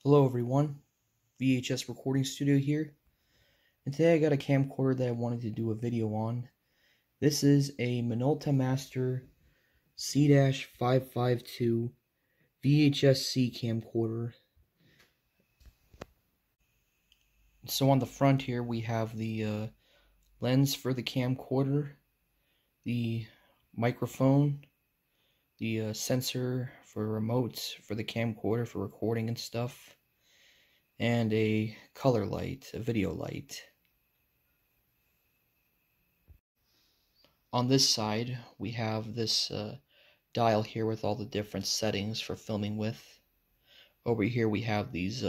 Hello everyone, VHS recording studio here, and today I got a camcorder that I wanted to do a video on. This is a Minolta Master C-552 VHS-C camcorder. So on the front here we have the lens for the camcorder, the microphone, the sensor for remotes for the camcorder for recording and stuff, and a color light, a video light. On this side, we have this dial here with all the different settings for filming with. Over here we have these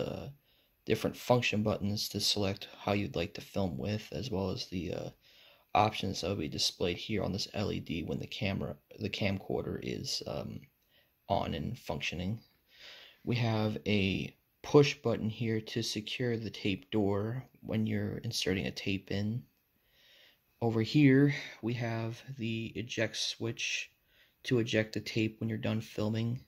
different function buttons to select how you'd like to film with, as well as the options that will be displayed here on this LED when the camcorder is on and functioning. We have a push button here to secure the tape door when you're inserting a tape in. Over here we have the eject switch to eject the tape when you're done filming.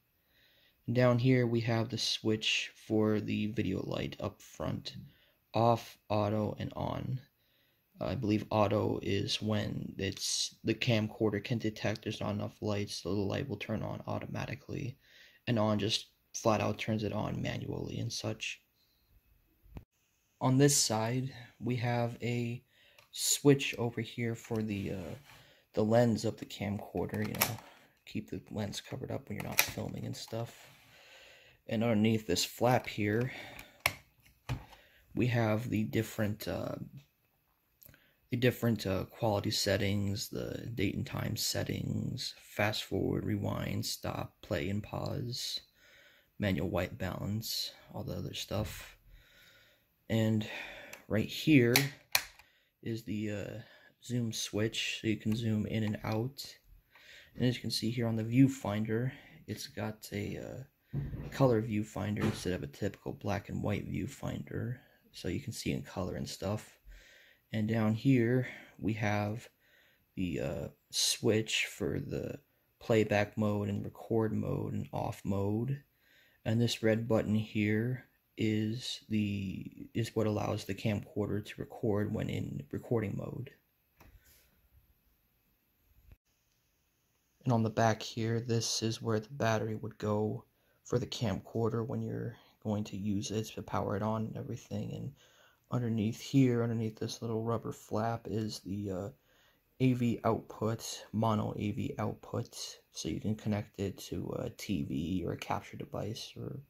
And down here we have the switch for the video light up front, off, auto, and on. I believe auto is when the camcorder can detect there's not enough light, so the light will turn on automatically, and on just flat out turns it on manually and such. On this side we have a switch over here for the lens of the camcorder, keep the lens covered up when you're not filming and stuff. And underneath this flap here we have the different quality settings, the date and time settings, fast forward, rewind, stop, play and pause, manual white balance, all the other stuff. And right here is the zoom switch, so you can zoom in and out. And as you can see here on the viewfinder, it's got a color viewfinder instead of a typical black and white viewfinder, so you can see in color and stuff. And down here we have the switch for the playback mode and record mode and off mode. And this red button here is what allows the camcorder to record when in recording mode. And on the back here, this is where the battery would go for the camcorder when you're going to use it to power it on and everything. And underneath here, underneath this little rubber flap, is the AV output, mono AV output, so you can connect it to a TV or a capture device or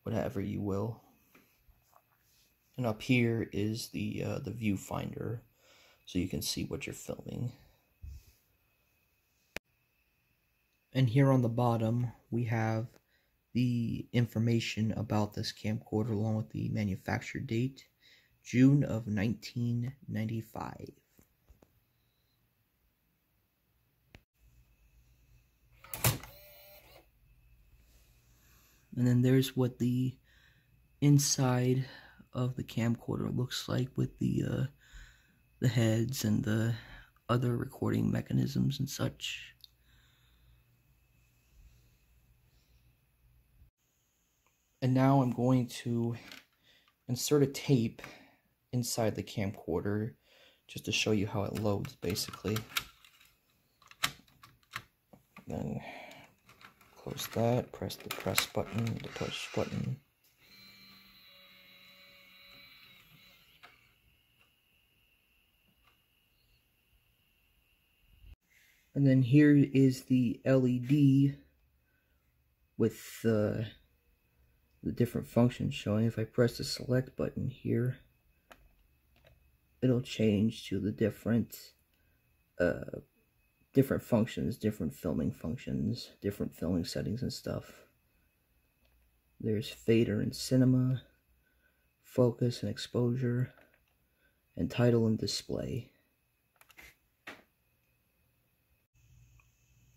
whatever you will. And up here is the viewfinder, so you can see what you're filming. And here on the bottom we have the information about this camcorder along with the manufacture date, June of 1995. And then there's what the inside of the camcorder looks like with the heads and the other recording mechanisms and such. And now I'm going to insert a tape inside the camcorder just to show you how it loads, basically. Then close that, press the press button, the push button. And then here is the LED with the different functions showing. If I press the select button here, it'll change to the different functions, different filming functions, different filming settings and stuff. There's fader and cinema, focus and exposure, and title and display.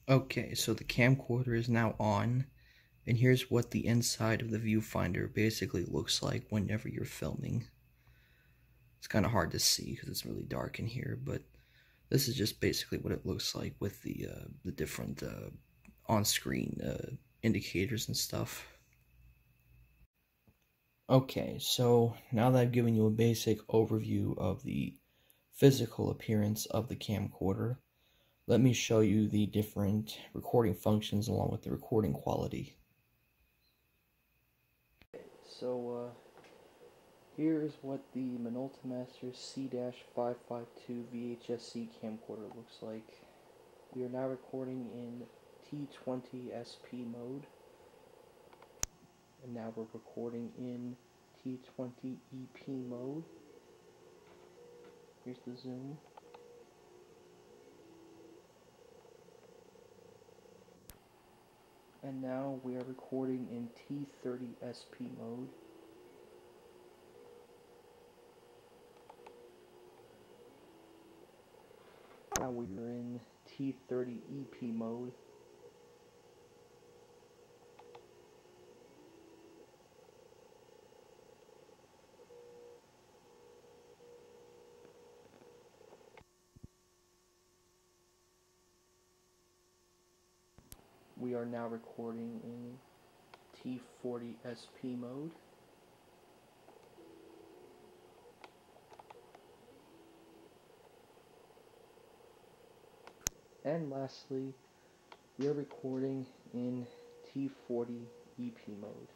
Okay, so the camcorder is now on, and here's what the inside of the viewfinder basically looks like whenever you're filming. It's kind of hard to see because it's really dark in here, but this is just basically what it looks like with the different on-screen indicators and stuff. Okay, so now that I've given you a basic overview of the physical appearance of the camcorder, let me show you the different recording functions along with the recording quality. So here's what the Minolta Master C-552 VHS-C camcorder looks like. We are now recording in T20 SP mode, and now we're recording in T20 EP mode. Here's the zoom. And now we are recording in T30 SP mode. Now we are in T30 EP mode. We are now recording in T40 SP mode. And lastly, we are recording in T40 EP mode.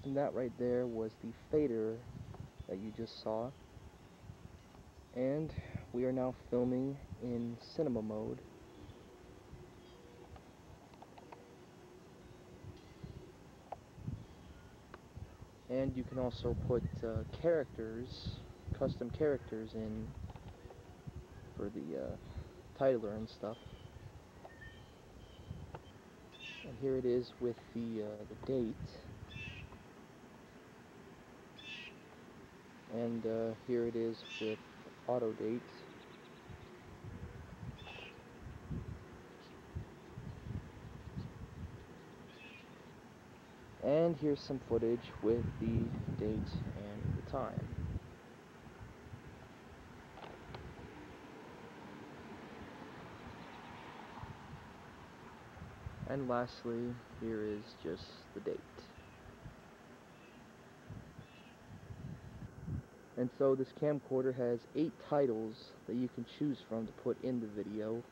And that right there was the fader that you just saw. And we are now filming in cinema mode. And you can also put custom characters in for the titler and stuff. And here it is with the date. And here it is with auto date. And here's some footage with the date and the time. And lastly, here is just the date. And so this camcorder has 8 titles that you can choose from to put in the video,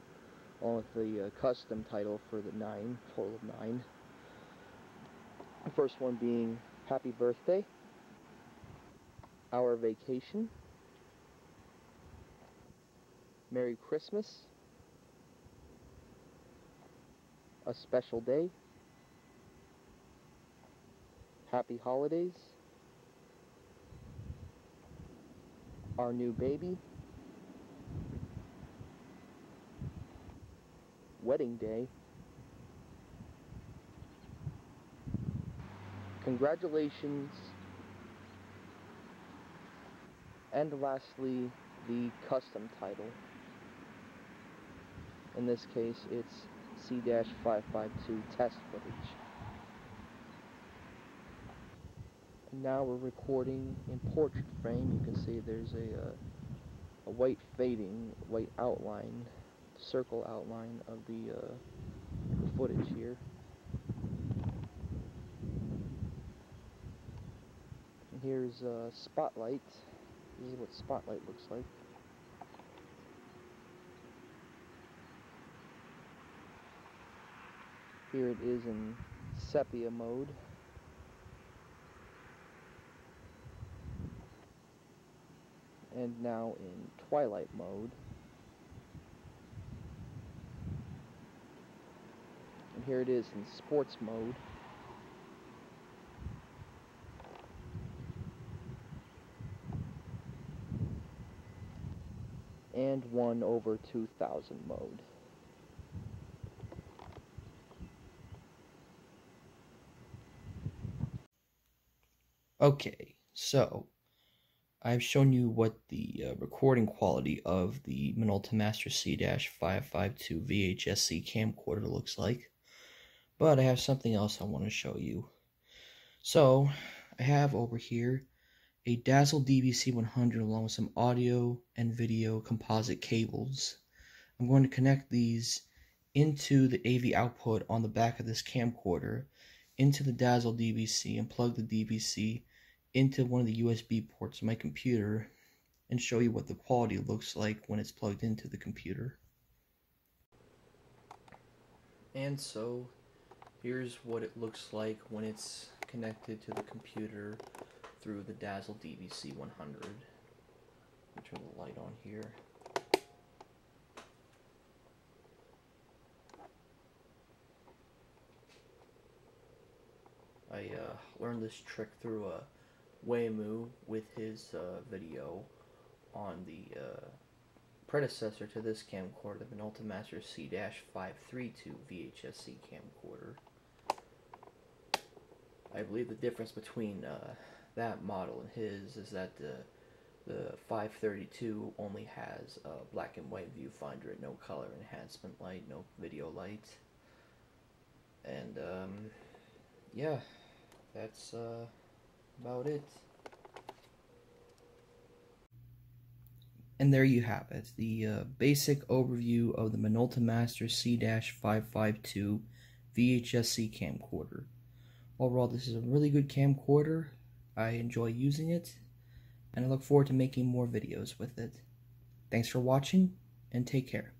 along with the custom title for the 9, total of 9. The first one being Happy Birthday, Our Vacation, Merry Christmas, A Special Day, Happy Holidays, Our New Baby, Wedding Day, Congratulations, and lastly, the custom title. In this case, it's C-552 test footage. And now we're recording in portrait frame. You can see there's a white white outline, circle outline of the footage here. And here's Spotlight. This is what Spotlight looks like. Here it is in sepia mode. And now in twilight mode. And here it is in sports mode. And 1/2000 mode. Okay, so I've shown you what the recording quality of the Minolta Master C-552 VHS-C camcorder looks like, but I have something else I want to show you. So I have over here a Dazzle DVC100 along with some audio and video composite cables. I'm going to connect these into the AV output on the back of this camcorder into the Dazzle DVC and plug the DVC into one of the USB ports of my computer and show you what the quality looks like when it's plugged into the computer. And so here's what it looks like when it's connected to the computer through the Dazzle DVC100. Let me turn the light on here. I learned this trick through a Waymu with his video on the predecessor to this camcorder, the Minolta C-552 VHS-C camcorder. I believe the difference between that model and his is that the 532 only has a black and white viewfinder, no color enhancement light, no video light. And yeah, that's about it. And there you have it, the basic overview of the Minolta C-552 VHS-C camcorder. Overall, this is a really good camcorder. I enjoy using it, and I look forward to making more videos with it. Thanks for watching, and take care.